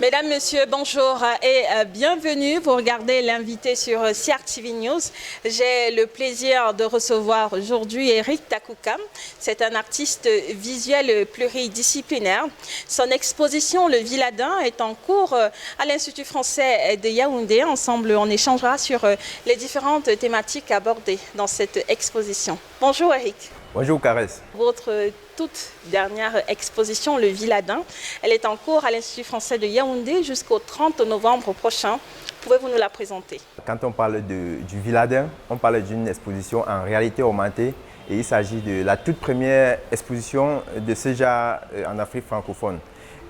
Mesdames, Messieurs, bonjour et bienvenue. Vous regardez l'invité sur CRTV News. J'ai le plaisir de recevoir aujourd'hui Eric Takouka. C'est un artiste visuel pluridisciplinaire. Son exposition Le Villadin est en cours à l'Institut français de Yaoundé. Ensemble, on échangera sur les différentes thématiques abordées dans cette exposition. Bonjour Eric. Bonjour Caresse. Votre toute dernière exposition, Le Villadin, elle est en cours à l'Institut français de Yaoundé jusqu'au 30 novembre prochain. Pouvez-vous nous la présenter? Quand on parle du Villadin, on parle d'une exposition en réalité augmentée et il s'agit de la toute première exposition de ce genre en Afrique francophone.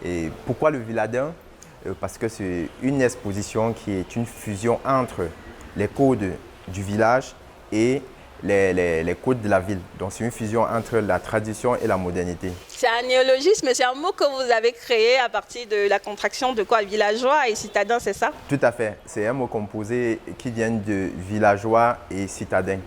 Et pourquoi Le Villadin? Parce que c'est une exposition qui est une fusion entre les codes du village et les codes de la ville. Donc c'est une fusion entre la tradition et la modernité. C'est un néologisme, c'est un mot que vous avez créé à partir de la contraction de quoi? Villageois et citadin, c'est ça? Tout à fait. C'est un mot composé qui vient de villageois et citadin.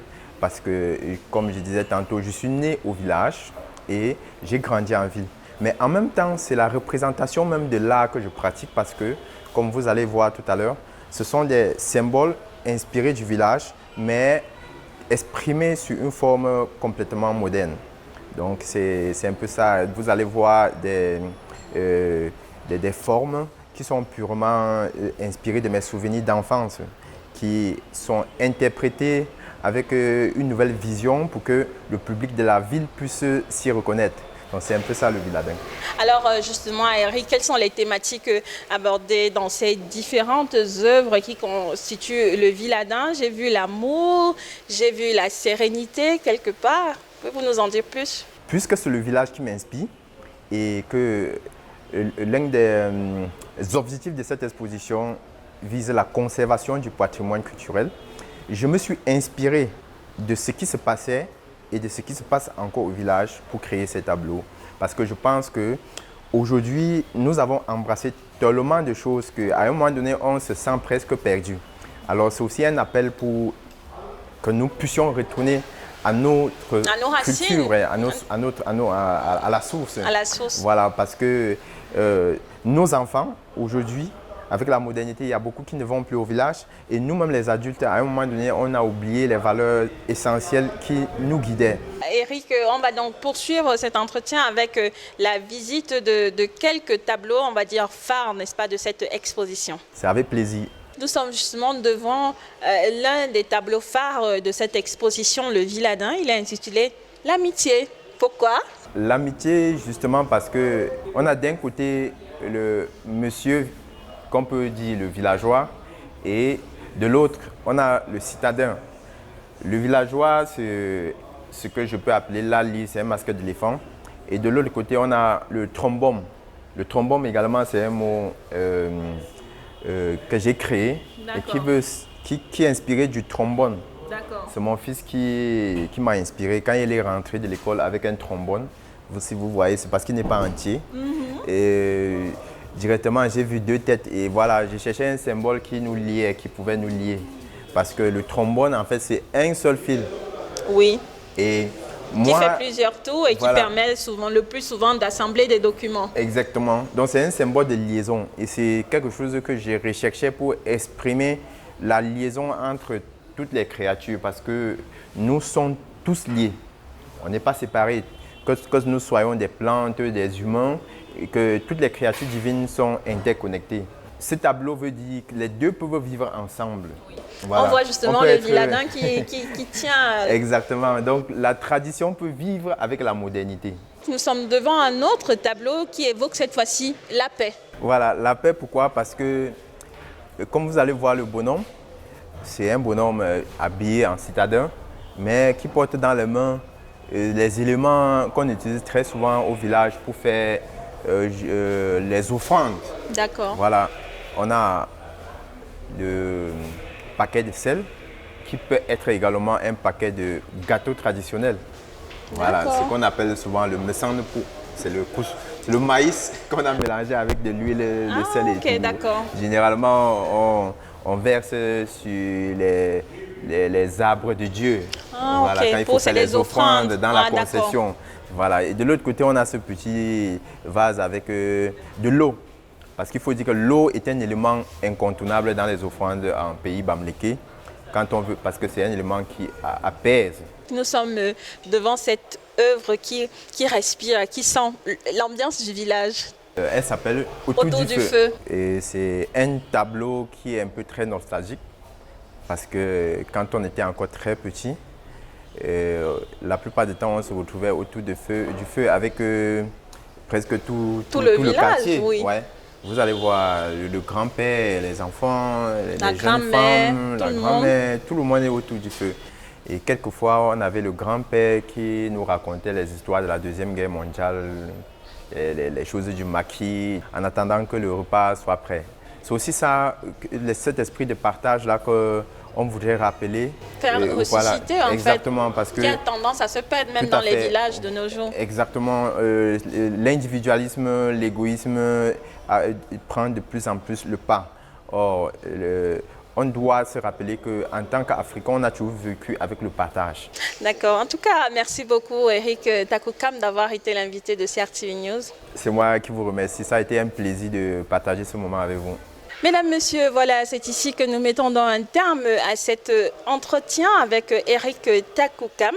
Parce que, comme je disais tantôt, je suis né au village et j'ai grandi en ville. Mais en même temps, c'est la représentation même de l'art que je pratique parce que, comme vous allez voir tout à l'heure, ce sont des symboles inspirés du village, mais exprimé sur une forme complètement moderne. Donc c'est un peu ça. Vous allez voir des formes qui sont purement inspirées de mes souvenirs d'enfance, qui sont interprétées avec une nouvelle vision pour que le public de la ville puisse s'y reconnaître. Donc c'est un peu ça Le Villadin. Alors justement, Eric, quelles sont les thématiques abordées dans ces différentes œuvres qui constituent Le Villadin? J'ai vu l'amour, j'ai vu la sérénité quelque part. Pouvez-vous nous en dire plus? Puisque c'est le village qui m'inspire et que l'un des objectifs de cette exposition vise la conservation du patrimoine culturel, je me suis inspiré de ce qui se passait et de ce qui se passe encore au village pour créer ces tableaux. Parce que je pense qu'aujourd'hui, nous avons embrassé tellement de choses qu'à un moment donné, on se sent presque perdu. Alors c'est aussi un appel pour que nous puissions retourner à notre culture, à la source. À la source. Voilà, parce que nos enfants, aujourd'hui, avec la modernité, il y a beaucoup qui ne vont plus au village. Et nous-mêmes, les adultes, à un moment donné, on a oublié les valeurs essentielles qui nous guidaient. Eric, on va donc poursuivre cet entretien avec la visite de quelques tableaux, on va dire phares, n'est-ce pas, de cette exposition. C'est avec plaisir. Nous sommes justement devant l'un des tableaux phares de cette exposition, Le Villadin. Il est intitulé « L'amitié ». Pourquoi? L'amitié, justement, parce qu'on a d'un côté le monsieur qu'on peut dire le villageois, et de l'autre, on a le citadin. Le villageois, c'est ce que je peux appeler l'ali, c'est un masque d'éléphant. Et de l'autre côté, on a le trombone. Le trombone également, c'est un mot que j'ai créé et qui est inspiré du trombone. C'est mon fils qui m'a inspiré quand il est rentré de l'école avec un trombone. Si vous voyez, c'est parce qu'il n'est pas entier. Et directement, j'ai vu deux têtes et voilà, j'ai cherché un symbole qui nous liait, qui pouvait nous lier. Parce que le trombone, en fait, c'est un seul fil. Oui. Et qui fait plusieurs tours et voilà, qui permet le plus souvent d'assembler des documents. Exactement. Donc, c'est un symbole de liaison. Et c'est quelque chose que j'ai recherché pour exprimer la liaison entre toutes les créatures. Parce que nous sommes tous liés. On n'est pas séparés. Que nous soyons des plantes, des humains, et que toutes les créatures divines sont interconnectées. Ce tableau veut dire que les deux peuvent vivre ensemble. Oui. Voilà. On voit justement le Villadin qui tient. Exactement. Donc la tradition peut vivre avec la modernité. Nous sommes devant un autre tableau qui évoque cette fois-ci la paix. Voilà, la paix, pourquoi? Parce que, comme vous allez voir le bonhomme, c'est un bonhomme habillé en citadin, mais qui porte dans les mains les éléments qu'on utilise très souvent au village pour faire les offrandes. D'accord. Voilà, on a le paquet de sel qui peut être également un paquet de gâteaux traditionnels. Voilà, ce qu'on appelle souvent le mesanepou. C'est le maïs qu'on a mélangé avec de l'huile, le sel et tout. D'accord. Généralement, on verse sur les arbres de Dieu. Voilà, quand il faut faire les offrandes dans la concession. Voilà. Et de l'autre côté, on a ce petit vase avec de l'eau. Parce qu'il faut dire que l'eau est un élément incontournable dans les offrandes en pays bamléké, quand on veut, parce que c'est un élément qui apaise. Nous sommes devant cette œuvre qui respire, qui sent l'ambiance du village. Elle s'appelle Autour du feu. Et c'est un tableau qui est un peu très nostalgique, parce que quand on était encore très petit, la plupart du temps on se retrouvait autour du feu avec presque tout le village, quartier. Oui. Ouais. Vous allez voir le grand-père, les enfants, les jeunes femmes, la grand-mère, tout le monde est autour du feu. Et quelquefois, on avait le grand-père qui nous racontait les histoires de la Deuxième Guerre mondiale, les choses du maquis, en attendant que le repas soit prêt. C'est aussi ça, cet esprit de partage-là qu'on voudrait rappeler. Faire ressusciter, voilà, en exactement, fait, parce que, qui a tendance à se perdre même dans les villages de nos jours. Exactement. L'individualisme, l'égoïsme prend de plus en plus le pas. Or, on doit se rappeler qu'en tant qu'Africains, on a toujours vécu avec le partage. D'accord. En tout cas, merci beaucoup, Eric Takukam, d'avoir été l'invité de CRTV News. C'est moi qui vous remercie. Ça a été un plaisir de partager ce moment avec vous. Mesdames, Messieurs, voilà, c'est ici que nous mettons un terme à cet entretien avec Eric Takukam.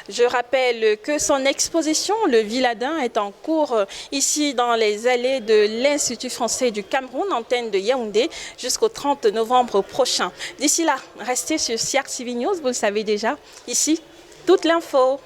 Je rappelle que son exposition, Le Villadin, est en cours ici dans les allées de l'Institut français du Cameroun, antenne de Yaoundé, jusqu'au 30 novembre prochain. D'ici là, restez sur CRTV News, vous le savez déjà. Ici, toute l'info.